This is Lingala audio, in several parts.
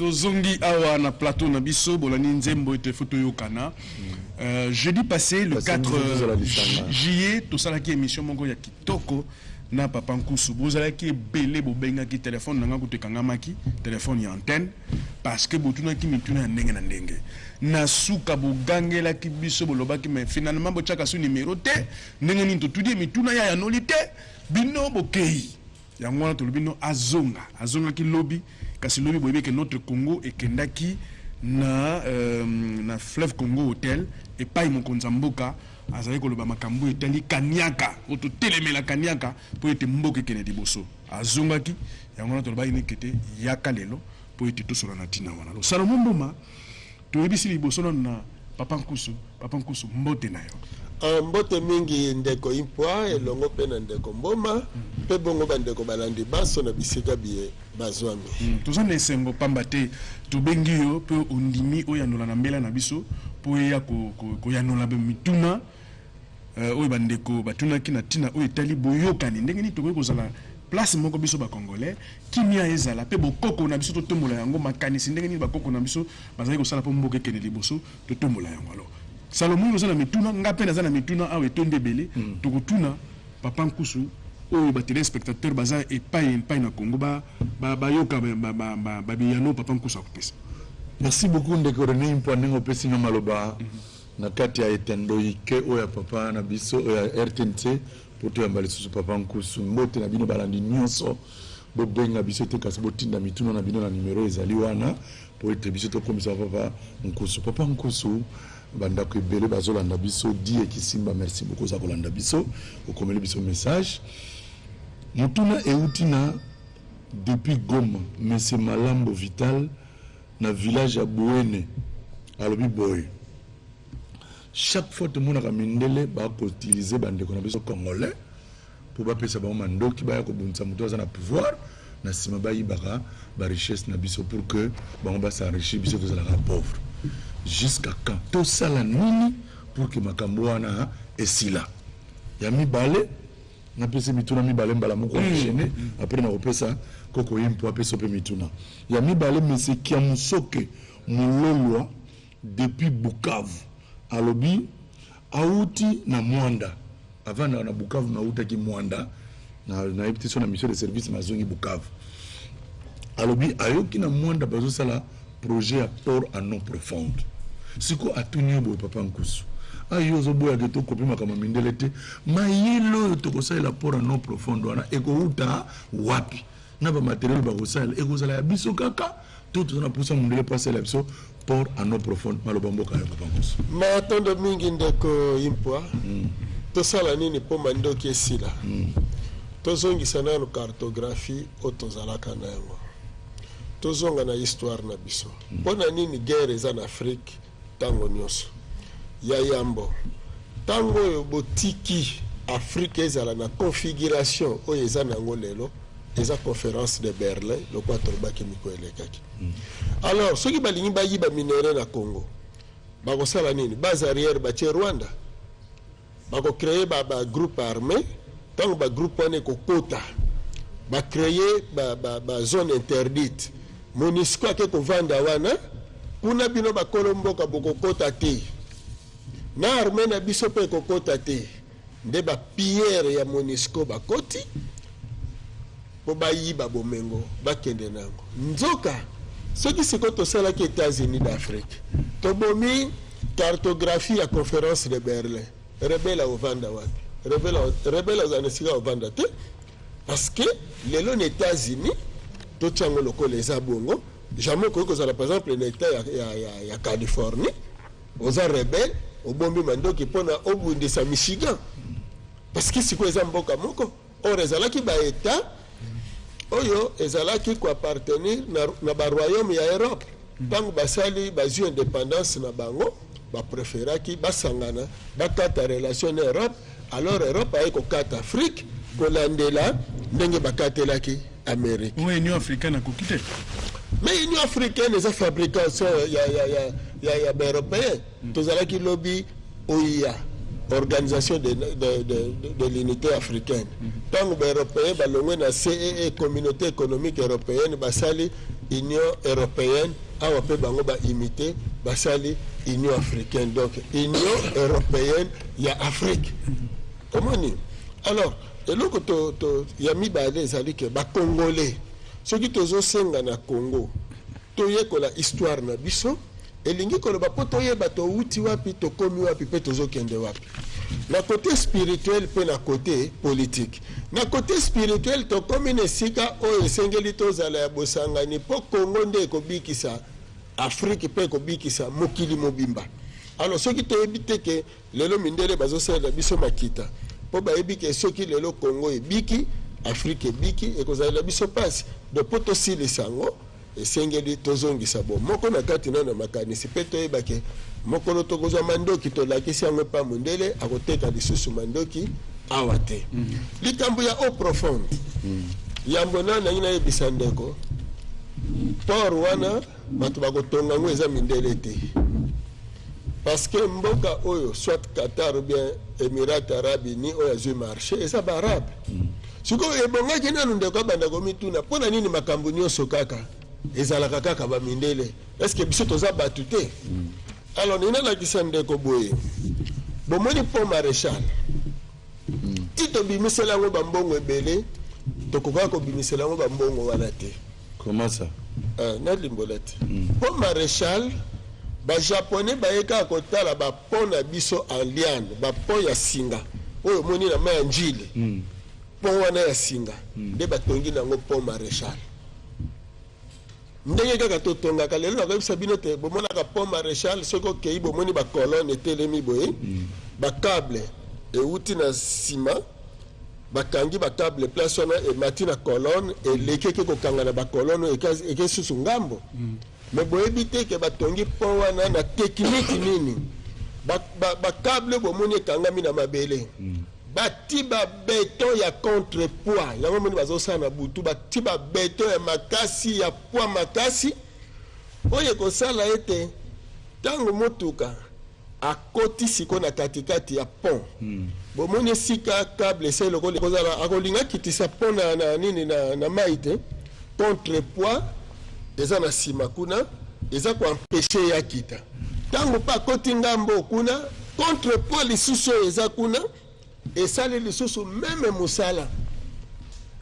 Tozongi awa na plateau na biso bolani nzembo ete photo yokana. Jeudi passé le 4 juillet tout ça qui émission mongo ya kitoko na papa Nkusu bozala ki belé bobenga ki téléphone nanga kutekanga maki téléphone ya antenne parce que botuna ki mituna ndenge na ndenge na suka bogangela ki biso bolobaki mais finalement bochaka su numéro te ndenge ni totudi mituna ya nolite bino bokei ya ngwana to bino azonga ki lobby kasi lobby boyebe que notre Congo ekendaki na fleuve Congo hotel et pas mokonza mboka azali koloba makambo etali kaniaka oto telemela kaniaka po ete mboka kene liboso azongaki yango na toloba ine kete yaka lelo po ete tosora na tina wana lo sala mboma to ebisi liboso na papa Nkusu mbote na yo mbote mingi ndeko impwa elongo pe na ndeko mboma pe bongo bandeko balandi baso na bisika biye bazwami tozana esengo pamba te tobengi yo pe ondimi oyanola na mbela na biso po ya ko yanola be mituna oyo bandeko batunaki na tina oyo etali boyokani ndenge ni tokoki kozala place moko biso ba congolais kimia ezala pe bokoko na biso totombola yango makanisi ndenge ni bakoko na biso bazali kosala po mboka ekende liboso totombola yango alors Salomon ozana mituna ngape na zana mituna awe tonde belé tokutuna papa Nkusu oyo ba téléspectateur baza epai na Congo ba yoka ba biyano papa Nkusu akupesa. Merci beaucoup ndeko René Mpwanengo pesi na maloba na kati ya etendo ike oya papa na biso oya RTNC poto ya mbali susu papa Nkusu mbote na bino balandi nyonso bobenga biso te kasi botinda mituna na bino na numero ezali wana po ete biso to komisa papa Nkusu banda ko ebele bazolanda biso die kisimba merci beaucoup za kolanda biso okomeli biso message mutuna eutina depuis Goma monsieur Malambo Vital na village ya Bouene alobi boy chaque fois tout le monde a mindele ba ko utiliser bande ko na biso congolais pour ba pesa ba mandoki ba ya ko bunza muto za na pouvoir na sima ba yibaka ba richesse na biso pour que ba on ba s'enrichir biso to za la pauvre. Jusqu'à quand tout ça la nuit pour que makambo wana esila ya mibale na pesa mituna mibale mbala moko enchaîné après na opesa koko yimpo apesa pe mituna ya mibale monsieur Kiamusoke mulolwa depuis Bukavu alobi auti na Mwanda avant na Bukavu na uta ki Mwanda na epitiso na mission de service na zongi Bukavu alobi ayoki na Mwanda bazo sala projet à port à non profonde. Siko atuni bo papa Nkusu. Ayo zo boya geto kopi makama mindelete. Mayelo to ça la port à non profonde wana eko uta wapi. Na ba matériel ba kosala eko zala ya biso kaka tout na poussa mundele passer la biso port à non profonde malobambo ka papa Nkusu. Ma tondo mingi ndeko impwa. To sala nini po mandoki esila. To zongi sana no cartographie otozalaka na yango. Tozonga na histoire na biso pona nini guerre eza na Afrique tango nyonso ya yambo tango yo botiki Afrique ezala na configuration oyo eza nango lelo eza conférence de Berlin le 4 baki miko elekaki alors soki balingi bayiba minere na Congo bakosala nini base arrière batie Rwanda bako créer ba groupe armé tango ba groupe wane kokota ba créer ba zone interdite MONUSCO ake kovanda wana kuna bino bakolomboka bokokota te na armée na biso pe kokota te nde ba pierre ya MONUSCO bakoti po bayiba bomengo bakende nango nzoka soki siko tosalaki États-Unis d'Afrique tobomi cartographie ya conférence de Berlin rebela ovanda wapi rebela zanesika ovanda te parce que lelo na États-Unis tout chango lokola eza bongo jamais ko kozala par exemple l'état ya Californie oza rebelle obombi mandoki pona obundisa Michigan parce que siko eza mboka moko or ezalaki ba état oyo ezalaki ko appartenir na ba royaume ya Europe tango basali bazwi indépendance na bango ba préféraki basangana bakata relation na Europe alors Europe ay ko kata Afrique ko landela ndenge bakatelaki Amérique. Oui, Union africaine a coquité. Mais l'Union africaine est fabrication ya européen. Tous les qui lobby OIA, Organisation de l'unité africaine. Tant que les Européens balongé na CEE, Communauté économique européenne, basali Union européenne awa pe bango ba imité basali Union africaine. Donc Union européenne ya Afrique. Comment ni? Alors et loko to yami ba les ali que ba congolais ceux qui tozo senga na Congo to yekola histoire na biso elingi ko ba poto yeba to uti wapi to komi wapi pe tozo kende wapi. Na côté spirituel pe na côté politique. Na côté spirituel to komi ne sika o esengeli to zala ya bosanga ni po Congo nde ko bikisa Afrique pe ko bikisa mokili mobimba. Alors ceux qui to ebite ke lelo mindele bazo sala biso makita po ba ebike soki lelo Congo ebiki Afrique ebiki e ko zala biso passe de poto si le sango esengeli tozongisa bo moko na kati na makanisi pe to ebake mokolo tokozwa mandoki tolakisi yango pa mondele akoteka lisusu mandoki awa te likambo ya eau profonde yambo nani na yebisa ndeko port wana bato bakotonga ngo eza mindele te parce que mboka oyo soit Qatar ou bien Émirats Arabes Unis oyo azwi marché eza baarabe siko ebongaki nanu ndeko abanda komituna mpona nini makambo nyonso kaka ezalaka kaka bamindele est-ce que biso toza batu te alors ninalakisa ndeko boye bomoni pont maréchal ti tobimisela yango bambongo ebele tokoka kobimisela yango bambongo wana te. Comment ça? Nalimbola te pont maréchal bajaponais bayeka kotala bapont na biso en liane bapont ya singa oyo moni na mai ya njili pont wana ya singa nde batongi nango pont maréchal ndenge kaka totongaka lelo nakoyebisa bino te bomonaka pont maréchal soki okei bomoni bacolone etelemi boye bacable euti na nsima bakangi bacable place wana emati na colonne elekeki kokanga na bacolone oyo ekesusu ngambo me boyebi te ke batongi pont wana na tekniki nini bacable bomoni ekangami na mabele bati babeton ya contrepoids yango moni bazosala na butu bati babeton ya makasi ya poids makasi oyo ekosala ete ntango motuka akoti siko na katikati ya pont bomoni esika cable ese lokola ekozala akolinga kitisa pont na nini na mai te contrepoids eza na nsima kuna eza koampeshe ya kita ntango mpe akoti ngambo kuna contrepoids lisusu oyo eza kuna esali lisusu meme musala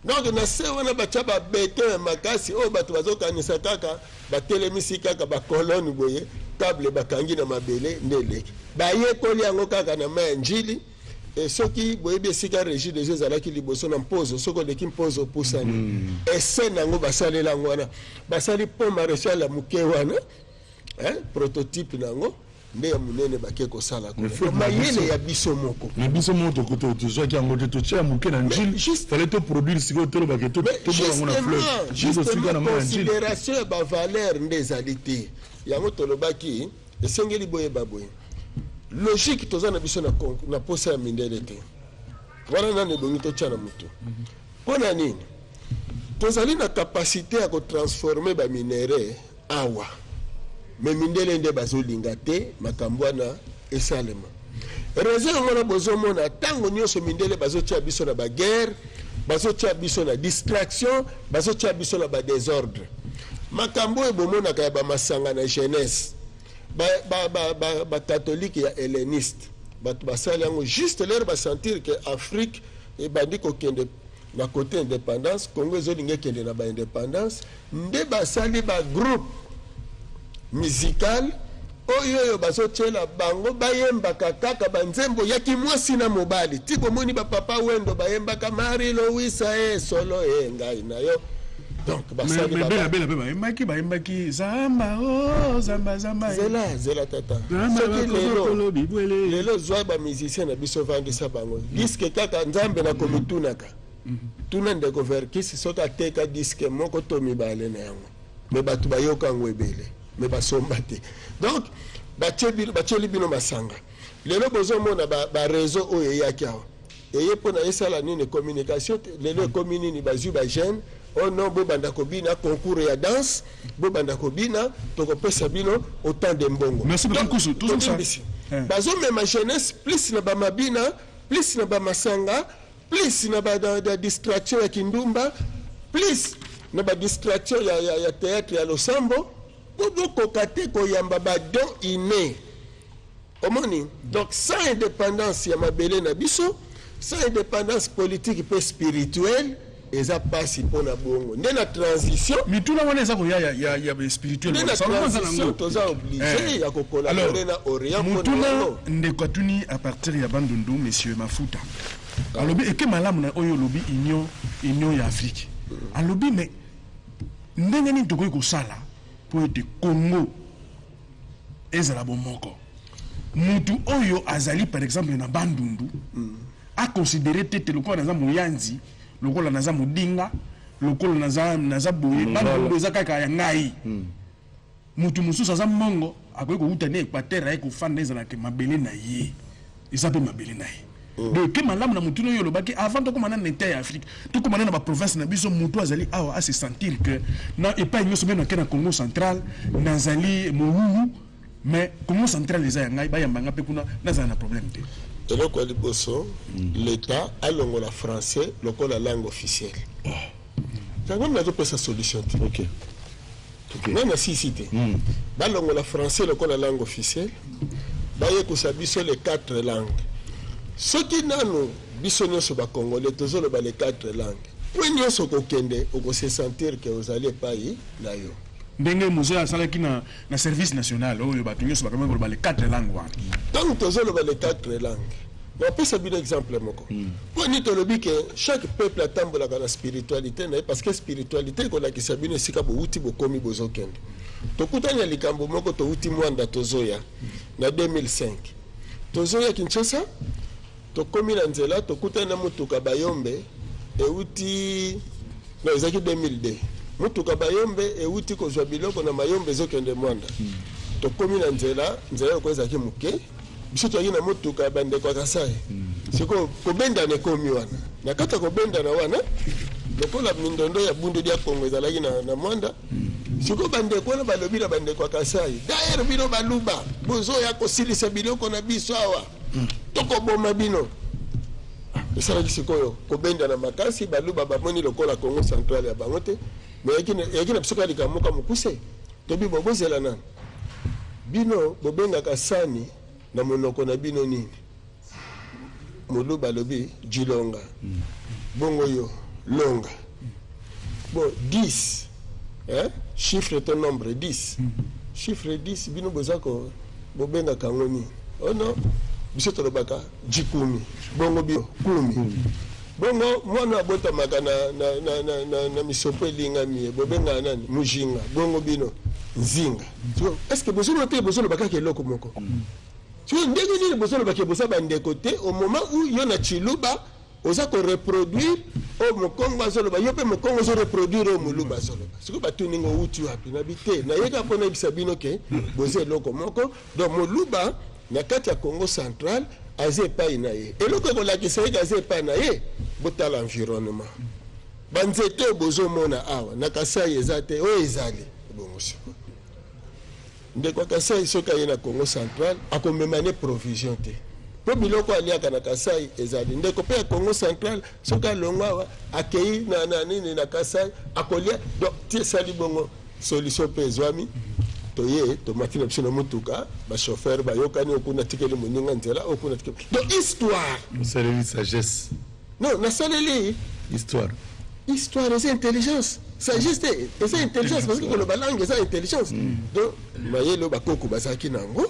donc na se wana batya babeton ya makasi oyo bato bazokanisa kaka batelemisi kaka bakolone boye table bakangi na mabele nde eleki bayekoli yango kaka na mai ya njili soki boyebi esika régie des ezalaki liboso na mpozo soki oleki mpozo opusani esene yango basalela yango wana basali pont maréchal ya moke wana prototype nango nde ya munene bake kosala mayele ya biso moko na biso moko tozwaki yango te totia moke na njili fallait to produire sikoyo tolobake tobolango na fleuve justement considération ya bavaleur nde ezali te yango tolobaki esengeli boyeba boye logique toza na biso na posa ya mindele te wana nani ebongi totya na motu mpona nini tozali na kapasité ya kotransforme baminere awa me mindele nde bazolinga te makambo wana esalema raison yango wana bozomona ntango nyonso mindele bazotya biso na baguerre bazotya biso na distraction bazotya biso na badésordre makambo oyo bomonaka ya bamasanga na jeunesse bakatholike ya helléniste bato basali yango juste lere basentir ke afrique ebandi kokende na côté indépendance congo ezolinga ekende na baindépendance nde basali bagroupe musical oyo bazotyela bango bayembaka kaka banzembo ya kimwasi na mobali ti bomoni bapapa wendo bayembaka mari lowisa solo ngai na yo donc basali bayembaki zamba oh zamba zela tata soki lelo zwa bamusicien na biso vandisa bango diske kaka nzambe na komitunaka tuna ndeko verkisi soki ateka diske moko to mibale na yango me bato bayoka yango ebele me basomba te donc batyeli bino masanga lelo bozomona bareseau oyo eyaki awa eye mpona esala nini communication lelo ekomi nini bazwi bagene o non bobanda kobina concours ya danse bobanda kobina tokopesa bino autant de mbongo bazomema jeunesse plus na bamabina plus na bamasanga plus na distraction ya kindumba plus na ba distraction ya théâtre ya losambo bokoka te koyamba badon inné omoni. Donc sans indépendance ya mabele na biso, sans indépendance politique et spirituelle, eza pasi pona bongo nde na transition mituna wana eza koya ya spirituel nde na transition toza obligé ya kokolaborer na orient mutuna ndeko atuni à partir ya bandundu monsieur Mafuta alobi eke malamu na oyo lobi union ya Afrique alobi mais ndenge nini tokoki kosala po ete Congo ezala bomoko mutu oyo azali par exemple na bandundu a considéré tete lokola naza moyanzi lokola naza modinga lokola naza boye bandundu eza kaka ya ngai mutu mususu aza mongo akoki kouta ne Équateur aye kofanda ezalaka mabele na ye eza mpe mabele na ye donc ke malamu na mutu oyo lobaki avant tokomana na état ya Afrique tokomana na baprovince na biso mutu azali awa a se sentir que na epai nyonso mpe nake na Congo central nazali moulu mais Congo central eza ya ngai bayambanga mpe kuna nazala na problème te. eloko ya liboso l'état alongola français lokola langue officielle yango nazopesa solution te. Ok. Nana sisi te balongola français lokola langue officielle bayekosa biso les 4 langues soki nano biso nyonso bacongolais tozoloba les 4 langues po nyonso kokende okose sentir ke ozali epai na yo ndenge mose asalaki na service national oyo bato nyonso bakamai koloba les 4 langues wana ntango tozoloba les 4 langues napesa bino exemple moko po ni tolobi ke chaque peuple atambolaka na spiritualité na ye parce que spiritualité ekolakisa bino esika bouti bokomi bozokende tokutani ya likambo moko touti mwanda tozoya na 2005 tozoya Kinshasa tokomi na nzela tokutani na mutuka bayombe euti na ezaki 2002 mutuka bayombe euti kozwa biloko na mayombe ezokende mwanda tokomi na nzela yoko ezaki muke biso toyaki na mutuka bandeko ya Kasai siko kobendana ekomi wana na kata kobendana wana lokola mindondo ya bundu dia Kongo ezalaki na mwanda siko bandeko wana balobi na bandeko ya Kasai d'ailleurs bino baluba bozoya kosilisa biloko na biso awa tokoboma bino esalaki sikoyo kobendana makasi baluba bamoni lokola Congo central ya bango te mais yaki na biso kaka likambo mokuse tobi bobozela nani bino bobengaka sani na monoko na bino nini moluba lobi jilonga bongo yo longa bon 10 chiffre ton nombre 10 chiffre 10 bino bozako bobengaka ngo nini oh non biso tolobaka jikumi bongo bio kumi bongo mwana abotamaka na misopo elingami bobenga nani mujinga bongo bino nzinga est-ce que bozolo te bozolo bakaka eloko moko tu ndenge nini bozolo bakaka bosa bandeko te au moment où yo na chiluba oza ko reproduire au mokongo azoloba yo pe mokongo zo reproduire au muluba azoloba siko batuningo uti wapi na bite na yeka pona ibisabino ke boze eloko moko donc moluba na kati ya Congo central aze epai na ye eloko ekolakisa ye aze epai na ye botala environnement banzete bozomona awa na Kasai eza te oyo ezali bongo siko ndeko Kasai soki aye na Congo central akomema ne provision te po biloko aliaka na Kasai ezali ndeko mpe ya Congo central soki alongo awa akei na nini na Kasai akolia donc tie sali bongo solution mpe ezwami toye tomati na biso na mutuka bachauffeur bayokani okuna tikeli moninga nzela okuna tikeli donc histoire saleli sagesse non na saleli histoire c'est intelligence sagesse c'est intelligence parce que le langue c'est intelligence donc mayelo bakoko basaki nango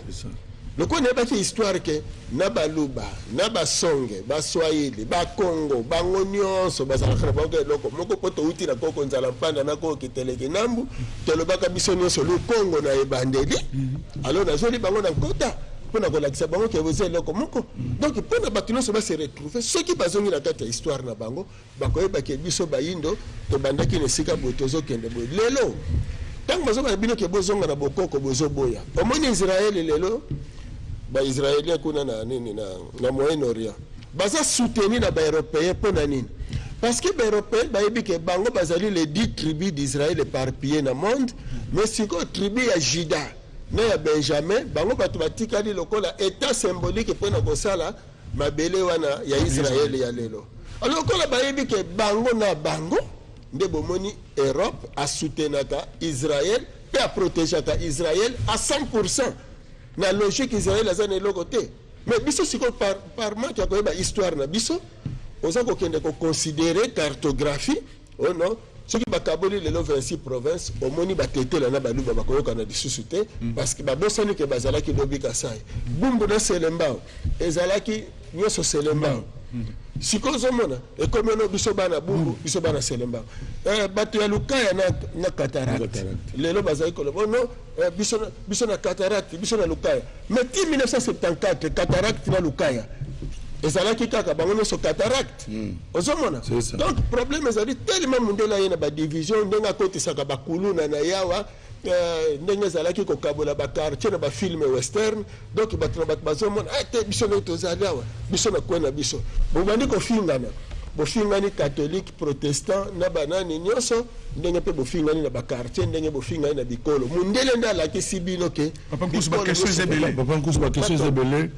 le connaît pas histoire que na baluba na basonge baswahili bakongo bango nyonso bazalaka bango eloko moko poto uti na koko nzala mpanda na koko kiteleke nambu tolobaka biso nyonso le Congo na ebandeli alors nazoli bango na nkota pona kolakisa bango ke boze eloko moko donc pona bato nyonso base retrouver soki bazongi na kati ya histoire na bango bakoyeba ke biso bayindo tobandaki na esika boye tozokende boye lelo ntango bazoba na bino ke bozonga na bokoko bozoboya omoni Israeli lelo ba-Israélien kuna na nini na Moyen-Orient baza soutenir na ba-Européens pona nini parce que ba-Européens bayebi ke bango bazali les 10 tribus d'Israël éparpillées na monde mais siko tribu ya Juda na ya Benjamin bango bato batikali lokola état symbolique pona kosala mabele wana ya Israël ya lelo alors lokola bayebi ke bango na bango nde bomoni Europe a soutenaka Israël pe a protégaka Israël à 100%. Na logique Israël azana eloko te. Mais biso siko par manque ya koyeba histoire na biso, oza kokende ko considérer cartographie, oh non, ceux qui bakaboli lelo 26 provinces, omoni batetela na baluba bakoyoka na lisusu te parce que babosani ke bazalaki lobika sai. Bumbu na selembao, ezalaki nyoso selembao. Sikozo mona ekomeno biso bana bumbu biso bana selembao. Bato ya lukaya na cataracte. Lelo bazali ko no biso na cataracte, biso na lukaya. Mais 1974 cataracte na lukaya. Ezalaki kaka bango nyonso cataracte. Ozomona. Donc problème ezali tellement mundela yena ba division ndenga kotisaka bakuluna na yawa ndenge ezalaki kokabola bakartier na bafilme western. Donc bato na bato bazomona te biso na tozali awa biso na kwena biso bobandi kofingana bofingani catholique protestant na banani nyonso ndenge pe bofingani na bakartier ndenge bofingani na bikolo mundele ndalaki sibino ke papa nkusu ba question zebele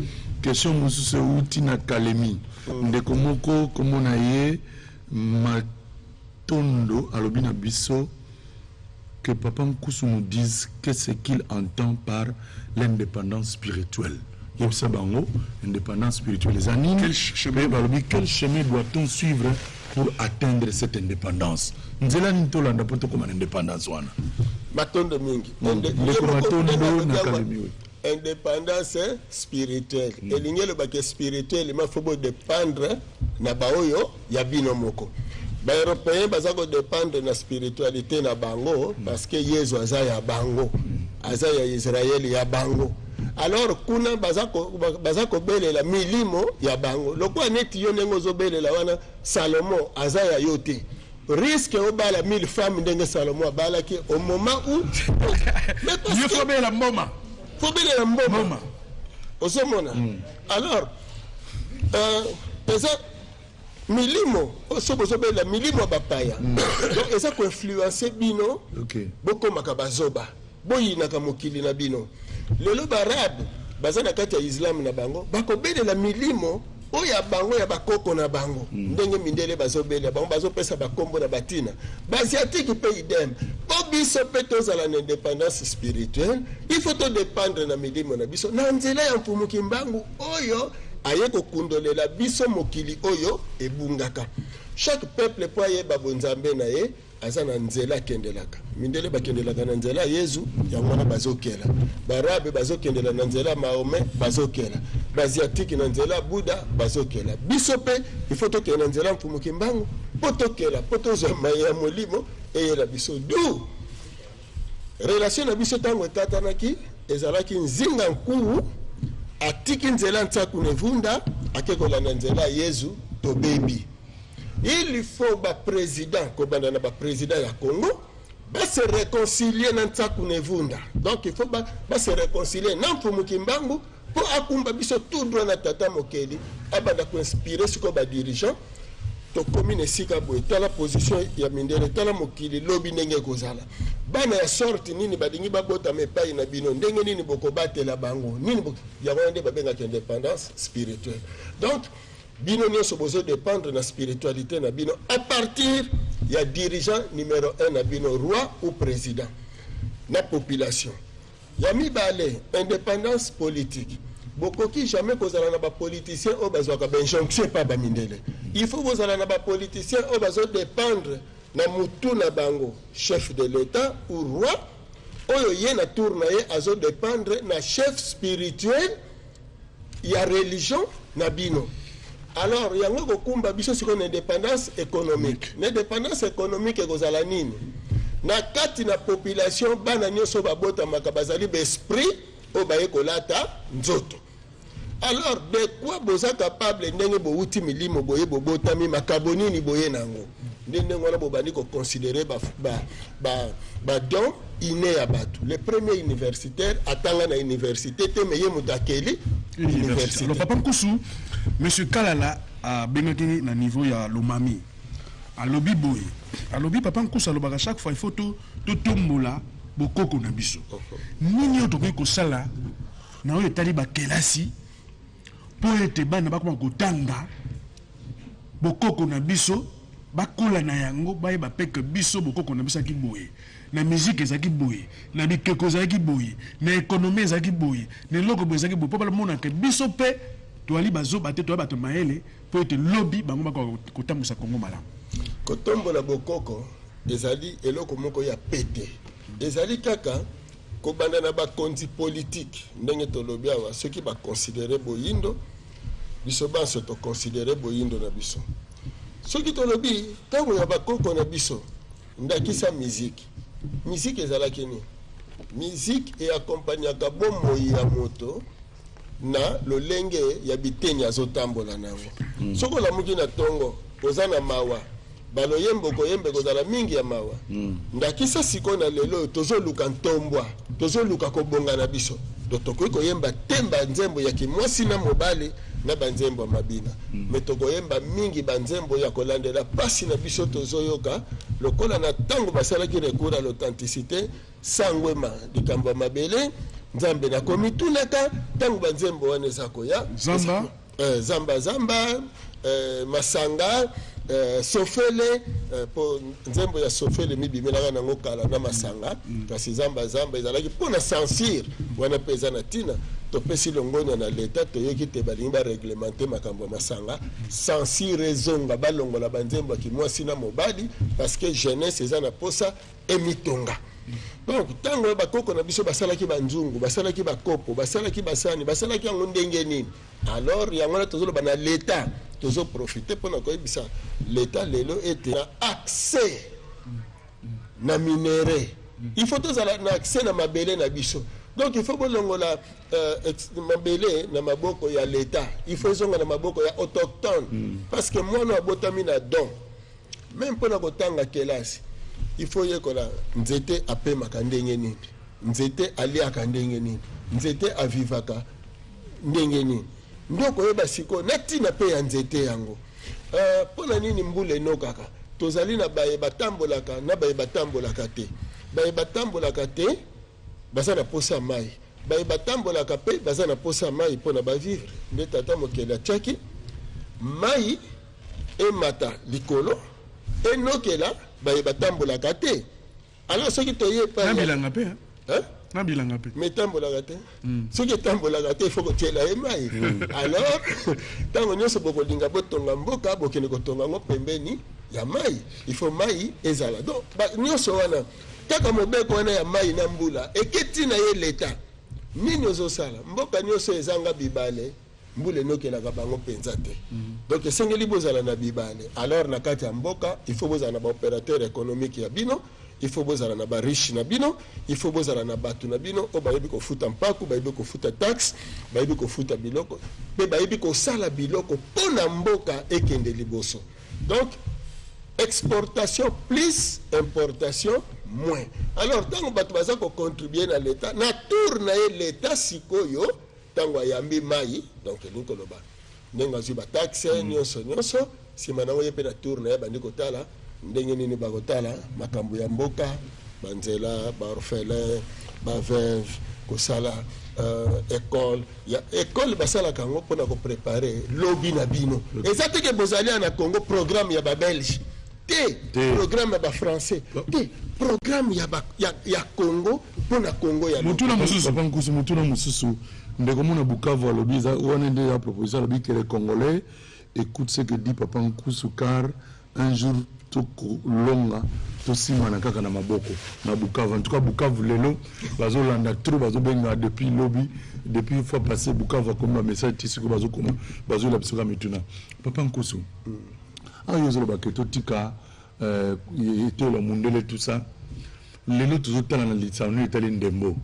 question mosusu euti na Kalemi ndeko moko komona ye matondo alobi na biso que Papa Nkusu nous dise qu'est-ce qu'il entend par l'indépendance spirituelle. Indépendance spirituelle. Quel chemin doit-on suivre pour atteindre cette indépendance? Nous allons nous pour comme indépendance. Indépendance spirituelle. Et l'ingénieur spirituel, il faut dépendre na baoyo ya binomoko. Les Européens bazako dépendre na spiritualité na bango parce que Yesu azaya bango azaya Israël ya bango. Alors kuna bazako bele la milimo ya bango lokwa neti yo nengo zo bele la wana Salomon azaya yote risque au bala 1000 femmes ndenge Salomon abalaki au moment où il faut bele la mboma osomona. Alors milimo osobozobe la milimo bapaya donc eza ko influencer bino boko makabazoba boyina ka mokili na bino lelo barab bazana kati ya Islam na bango bako bele la milimo oya bango ya bakoko na bango ndenge mindele bazobele bango bazopesa bakombo na batina basiatique pe idem obiso pe tozala na indépendance spirituelle il faut to dépendre na milimo na biso na nzela ya mpumuki mbangu oyo aye kokundolela biso mokili oyo ebungaka chaque peuple po ayeba bonzambe na ye aza na nzela akendelaka mindele bakendelaka na nzela Yesu yango wana bazokela barabe bazokendela na nzela Mahomet bazokela basiatique na nzela Buddha bazokela biso pe il faut tokela na nzela mpumuki mbangu po tokela po tozwa ya molimo eyela biso du relation na biso tango etatanaki ezalaki nzinga nkuu atiki nzela ntsaku nevunda akekola na nzela Yesu to baby. Il faut ba président kobanda na ba président ya Congo ba se réconcilier na ntsaku nevunda. Donc il faut ba se réconcilier na mpumuki mbangu po akumba biso tout droit na tata mokeli abanda ko inspirer siko ba dirigeant to commune sika boy tala position ya mindele tala mokili lobi ndenge kozala bana ya sorti nini badingi babota mepai na bino ndenge nini bokobatela bango nini ya wande babenga indépendance spirituelle. Donc bino nyonso bozo dépendre na spiritualité na bino à partir ya dirigeant numéro 1 na bino roi ou président na population ya mibale indépendance politique. Bokoki jamais kozala na ba politicien o bazwaka ben jonction pa ba mindele. Il faut kozala na ba politicien o bazo dépendre na mutu na bango chef de l'état ou roi oyo ye na tour na ye azo dépendre na chef spirituel ya religion na bino. Alors yango kokumba biso siko na indépendance économique. Na indépendance économique kozala nini? Na kati na population bana nyonso babota makabazali besprit o baye kolata nzoto. Alors de quoi boza capable ndenge bo uti milimo boye bobotami makaboni ni boye nango ndenge ngona bobani ko considérer ba don iné ya batu. Le premier universitaire atanga na université te meye mutakeli université. Alors Papa Nkusu monsieur Kalala a bengaki na niveau ya Lomami alobi boye alobi Papa Nkusu alobaka chaque fois il faut to tombola bokoko na biso nini otokoki kosala na oyo etali bakelasi po ete bana bakoma kotanga bokoko na biso bakola na yango bayeba pe que biso bokoko na biso ki boye na musique ezaki boye na bikeko ezaki boye na économie ezaki boye na eloko boye ezaki boye po bamona ke biso pe toali bazoba te toya bato mayele po ete lobi bango bakotambusa Congo malamu kotombola bokoko ezali eloko moko ya pete ezali kaka kobanda na bakonzi politique ndenge tolobi awa soki baconsidere boyindo biso banso toconsidere boyindo na biso soki tolobi ntango ya bakoko na biso ndakisa musique ezalaki nini musique eakompagnaka bomoi ya moto na lolenge ya biteni azotambola nango soki olamuki na ntongo oza na mawa baloyembo koyembe kozala mingi ya mawa ndakisa sikoyo na lelo tozoluka ntombwa tozoluka kobonga na biso tokoki koyemba temba nzembo ya kimwasi na mobali na banzembo ya mabina me tokoyemba mingi banzembo ya kolandela pasi na biso tozoyoka lokola na ntango basalaki recours à l'authenticité sangwema likambo ya mabele nzambe nakomitunaka ntango banzembo wana eza koya zamba masanga sofele po nzembo ya sofele mibimelaka nango kala na masanga kasi zamba ezalaki mpona censure wana mpe eza na ntina topesi longonya na leta toyoki te balingi bareglemente makambo ya masanga censure ezonga balongola banzembo ya kimwasi na mobali parce que jeunesse eza na posa emitonga donc ntango bakoko na biso basalaki banzungu basalaki bakopo basalaki basani basalaki yango ndenge nini alors yango wana tozoloba na leta tozoprofite mpona koyebisa leta lelo ete na accès na minere il faut tozala na accès na mabele na biso donc il faut bolongola mabele na maboko ya leta il faut ezonga na maboko ya autochtone parce que mwana abotami na don même mpona kotanga kelasi il faut yekola nzete apemaka ndenge nini nzete aliaka ndenge nini nzete avivaka ndenge nini ndoko yeba siko na ntina mpe ya nzete yango mpona nini mbula enokaka tozali na baye batambolaka na baye batambolaka te baye batambolaka te baza na posa ya mai baye batambolaka mpe baza na posa ya mai mpona bavivre nde tata mokili atiaki mai emata likolo enokela baye batambolaka te alors soki toyepa bilanga mpe na bilanga mpe me tambolaka te soki etambolaka te ifo kotiela ye mai alors ntango nyonso bokolinga botonga mboka bokende kotonga yango pembeni ya mai ifo mai ezala donc nyonso wana kaka mobeko wana ya mai na mbula eketi na ye leta nini ozosala mboka nyonso ezanga bibale mbula enokelaka bango mpenza te donc esengeli bozala na bibale alors na kati ya mboka il faut bozala na baopérateur économique ya bino il faut bozala na bariche na bino il faut bozala na bato na bino oyo bayebi kofuta mpaku bayebi kofuta taxe bayebi kofuta biloko mpe bayebi kosala biloko mpona mboka ekende liboso donc exportation plus importation moins alors ntango bato baza kocontribue na leta na tour na ye leta sikoyo ntango ayambi mai donc elingi koloba ndenge azwi bataxe nyonso nsima nango ye mpe na tour na ye bandi kotala ndenge nini bakotala makambo ya mboka banzela baorphelin baveuve kosala école basalaka yango mpona koprépare lobi na bino eza teke bozali na Congo programme ya babelge te programme ya bafrançais te programme ya Congo mpona Congo ya mutuna mosusu ndeko mona Bukavu alobi wana nde ya proposition alobi que les Congolais écoute ce que dit Papa Nkusu car un jour tokolonga tosimana kaka na maboko na Bukavu. En tout cas Bukavu lelo bazolanda trop bazobenga depuis lobby depuis fois passé Bukavu comme un message tisiko bazokoma bazola bisoka mituna Papa Nkusu ayozolo baketo tika etolo mundele tout ça lelo tozotala na lisano etali ndembo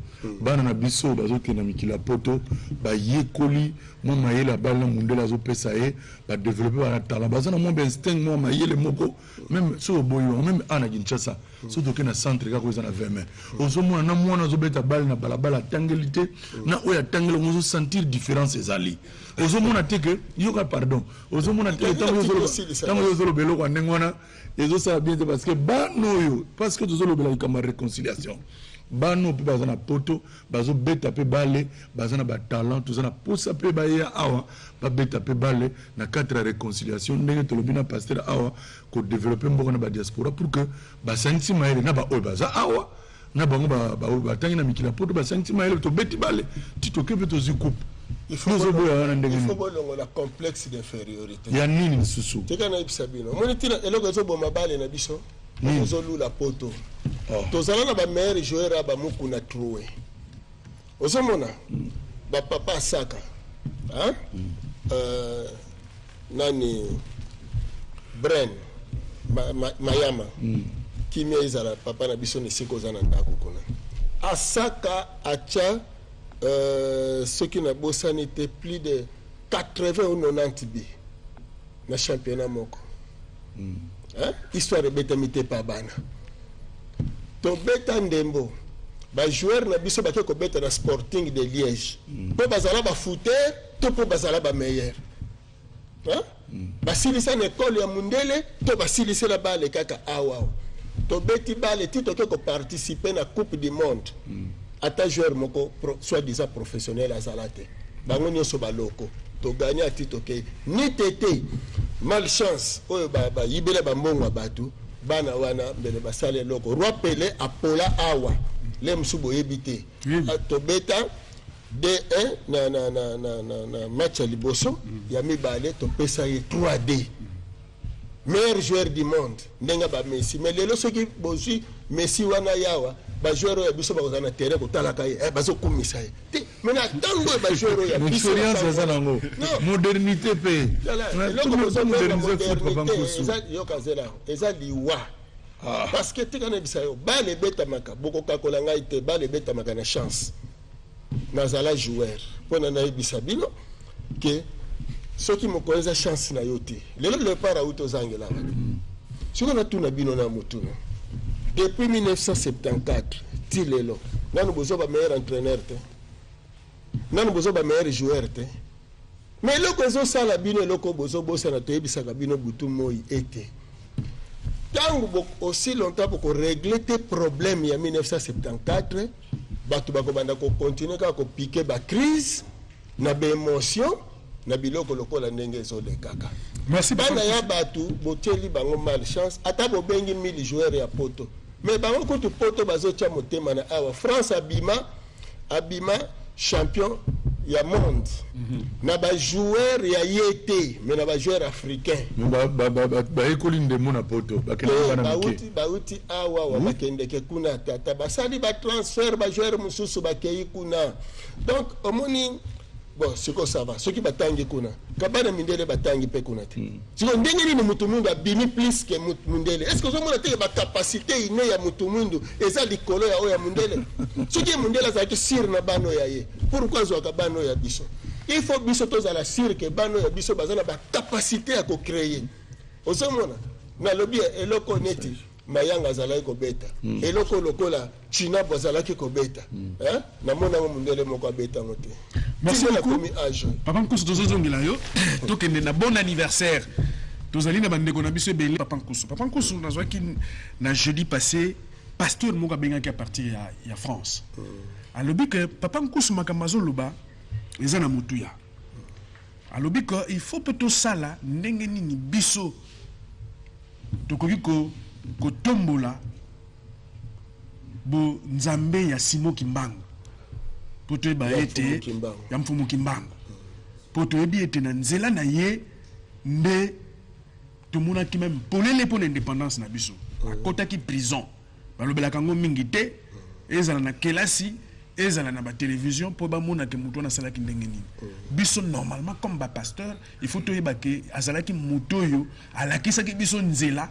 bana na biso bazokena mikila poto bayekoli mwa mayele bala mundele azopesa ye badevelope banatala baza na mwa instinct mwa mayele moko même so boyo même ana Kinshasa so tokena centre kako eza na 20 mai ozomona na mwana azobeta bale na balabala tangelite na oya tangelo ngozo sentir différence ezali ozomona teke yoka pardon ozomona teke tango yozolo beloko ndengwana ezosala bien parce que banoyo parce que tozolobela ikama réconciliation bano pe baza na poto bazo beta pe bale baza na ba talent tout ça na posa pe ba ya awa ba beta pe bale na quatre réconciliation ndenge to lobina pasteur awa ko développer mboko na ba diaspora pour que ba santi maele na ba o baza awa na bango ba tangi na mikila poto ba santi maele to beti bale tito ke to zikup il faut la complexe d'infériorité ya nini susu tekana ibisabino monitina eloko zo boma bale na biso zo lula poto tozala na ba meilleur joueur ba muku na troué osomona ba papa saka hein nani Bren Mayama kimia izala papa na biso ni siko zana ndako kuna asaka acha ce qui n'a bossani était plus de 80 ou 90 bi na championnat moko hein histoire de betamité pa bana to beta ndembo ba joueur na biso ba ko beta na Sporting de Liège po bazala ba footer to po bazala ba meilleur hein basilisa na école ya mundele to basilisa la balle kaka awa to beti balle tito ko participer na coupe du monde ata joueur moko soit disant professionnel azalate bango nyoso baloko to gagner à titre que ni tété malchance oyo ba yibela ba mbongo batu bana wana mbele basale loko roi Pelé apola awa le msubo yebité to beta D1 na match liboso ya mibale to pesa ye 3D meilleur joueur du monde ndenga ba Messi mais lelo soki bozi Messi wana yawa ba joueur ya biso ba kozana terrain ko talaka ye bazo kumisa ye mena tango ba joueur ya biso expérience za nango modernité pe loko bozo moderniser football bankusu yo kazela eza liwa parce que tikana bisayo ba le beta maka boko kakola ngai te ba le beta maka na chance nazala joueur pona na ibisabino que ceux qui me connaissent chance na yote le para auto zangela si on a tout na bino na mutuno depuis 1974 tilelo nanu bozo ba meilleur entraîneur te nanu bozo ba meilleur joueur te mais le kozo sala bino loko bozo bosa na te bisaka bino butu moi été tango aussi longtemps pour régler tes problèmes ya 1974 batu bako banda ko continuer ka ko piquer ba crise na ba émotion na biloko lokola ndenge zo le kaka merci bana ya batu boteli bango malchance ata bo bengi 1000 joueurs ya poto mais bango ko tu poto bazo tia motema na awa France abima champion ya monde na ba joueur ya yete mais na ba joueur africain ba ekoli ndemo na poto bakena bana mike bauti awa wa bakende ke kuna tata basali ba transfert ba joueur mususu bakei kuna donc omoni bon siko ça va ceux qui batangi kuna kabana mindele batangi pe kuna te siko ndenge ni mutu mundu abimi plus que mundele est-ce queozomona te ba capacité ine ya mutu mundu eza likolo ya oya mundele soki mundele za sir na bano ya ye pourquoi zo kabano ya biso il faut biso toza la sir que bano ya biso bazana ba capacité à ko créer ozomona na lobby eloko neti mayanga zalaki ko beta eloko lokola china bozalaki ko beta hein na mona mundele moko beta ngote. Merci beaucoup. Papa Nkusu tozozongela yo tokende na bon anniversaire tozali na bandeko na biso ebele Papa Nkusu. Papa Nkusu nazwaki na jeudi passé pasteur moko abengaki à partir ya France alobi que Papa Nkusu makambo loba eza na mutuya alobi que il faut peut tosala ndenge nini biso tokoki ko tombola bo nzambe ya Simon Kimbangu poto eba ete ya mfumu Kimbangu poto ebi ete na nzela na ye nde tomona ki même polele pour l'indépendance na biso akotaki prison balobelaka ngo mingi te ezala na kelasi ezala na ba télévision po ba mona ke muto na salaki ndenge nini biso normalement comme ba pasteur il faut toyeba ke azalaki muto yo alakisaki biso nzela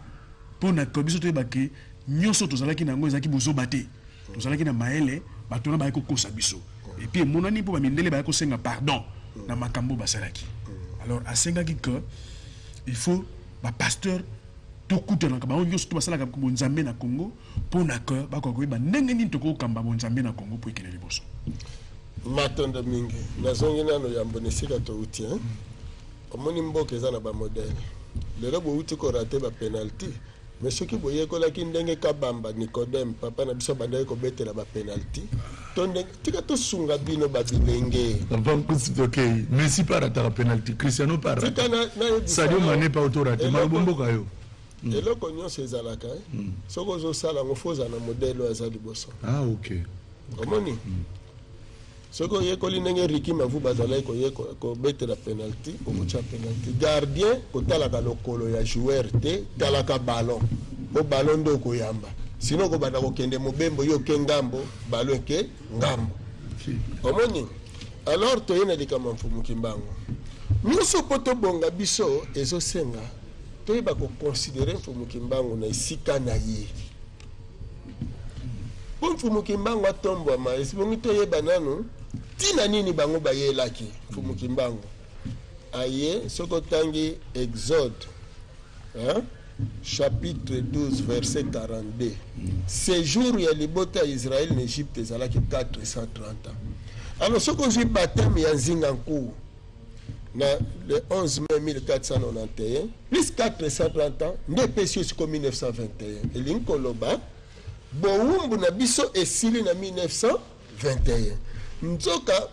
pona ko biso toyeba ke nyoso tozalaki nango ezaki bozo bate tozalaki na maele batona ba ko kosa biso et puis monani po ba mindele ba ko senga pardon na makambo basalaki alors asengaki que il faut ba pasteur to kutana ka ba nyoso to basalaka ko bonzambe na Congo pona que ba ko ba ndenge nini to ko kamba bonzambe na Congo po ekele liboso matonda mingi nazongi nano ya mbonesika to uti omoni mboka eza na ba modèle lelo bo uti ko rater ba penalty mais ce qui boye ko la ki ndenge kabamba Nicodème papa na biso banda ko betela ba penalty to ndenge tika to sunga bino ba bilenge papa Nkusu okay Messi para ta penalty Cristiano para Sadio Mané pa autorate mabombo kayo eloko nyonso ezalaka soko zo sala ngofoza na modelo azali boso okay omoni soko yekoli ndenge Ricky Mavu bazala ko betela penalty ko cha penalty gardien ko talaka lokolo ya joueur te talaka ballon o ballon ndo ko yamba sino ko banda ko kende mobembo yo ke ngambo ballon ke ngambo omoni alors to yena dikama mfumu kimbango miso poto bonga biso ezo senga to yeba ko considérer mfumu kimbango na isika na ye mfumu kimbango atombo ma esibongi to yeba nanu tina nini bango bayelaki mfumu kimbango aye soko tangi Exode chapitre 12 verset 42 séjour ya libota ya Israël en Égypte ezalaki 430 ans. Alors soko zwi baptême ya nzinga nku na le 11 mai 1491 plus 430 ans nde pesi jusqu'au 1921 elingi koloba bowumbu na biso esili na 1921 nzoka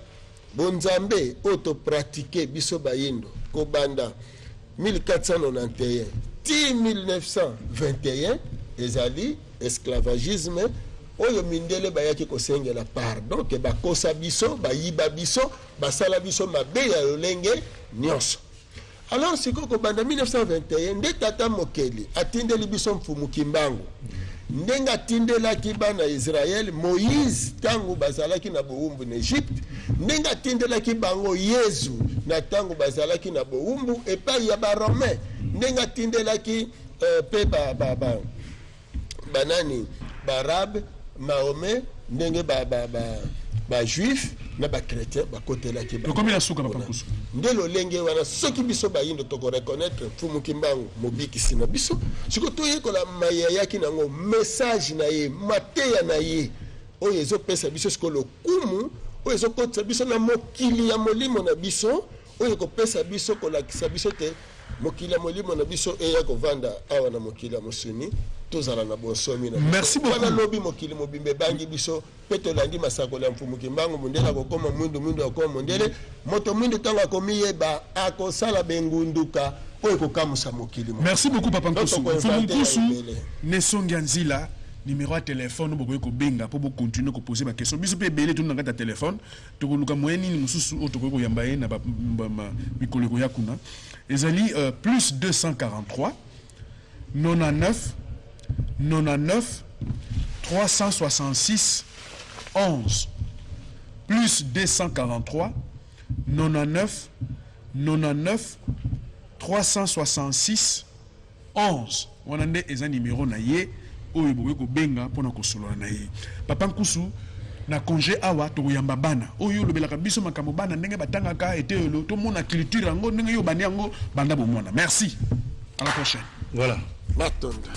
bonzambe oto pratiquer biso bayindo ko banda 1491 ti 1921 ezali esclavagisme oyo mindele bayaki kosengela pardon ke bakosa biso bayiba biso basala biso mabe ya lolenge nyonso. Alors sikoko banda 1921 nde tata mokeli atindeli biso mfumu kimbangu ndenga tindelaki bana Israël Moïse tango bazalaki na bowumbu na Egypte ndenga tindelaki bango Yesu na tango bazalaki na bowumbu epai ya ba Romain ndenga tindelaki pe banani barabe Mahomet ndenge ba juif na ba chrétien ba kotelaki ba combien suka papa Nkusu ndelo lenge wana soki biso bayindo to ko reconnaître mfumu kimbangu mobikisi na biso siko to yekola maya yaki nango message na ye mateya na ye oyo ezopesa biso siko lokumu oyo ezokotisa biso na mokili ya molimo na biso oyo kopesa biso kolakisa biso te mokili ya molimo na biso eya kovanda awa na mokili ya mosuni tozala na bonsomi na merci beaucoup wana lobi mokili mobimbe bangi biso pe tolandi masakolo ya mfumu kimbangu mondele akokoma mwindu akokoma mondele moto mwindu ntango akomiyeba akosala bengunduka oyo kokamusa mokili. Merci beaucoup papa Nkusu. Mfumu Nkusu nesongi nzila numéro de téléphone bokoye ko benga pour continuer ko poser ma question biso pe belé tout na téléphone to ko luka moyeni ni mususu o to ko yamba ye na ba mikolo ko yakuna ezali plus 243 99 99 366 11 plus 243 99 99 366 11 wanande eza numéro na ye oyo bokoye ko benga pona ko solola na ye papa Nkusu na congé awa to yamba bana oyo lobelaka biso makambo bana ndenge batangaka etelo to mona culture yango ndenge yo bani yango banda bomona. Merci, à la prochaine. Voilà. Matonda.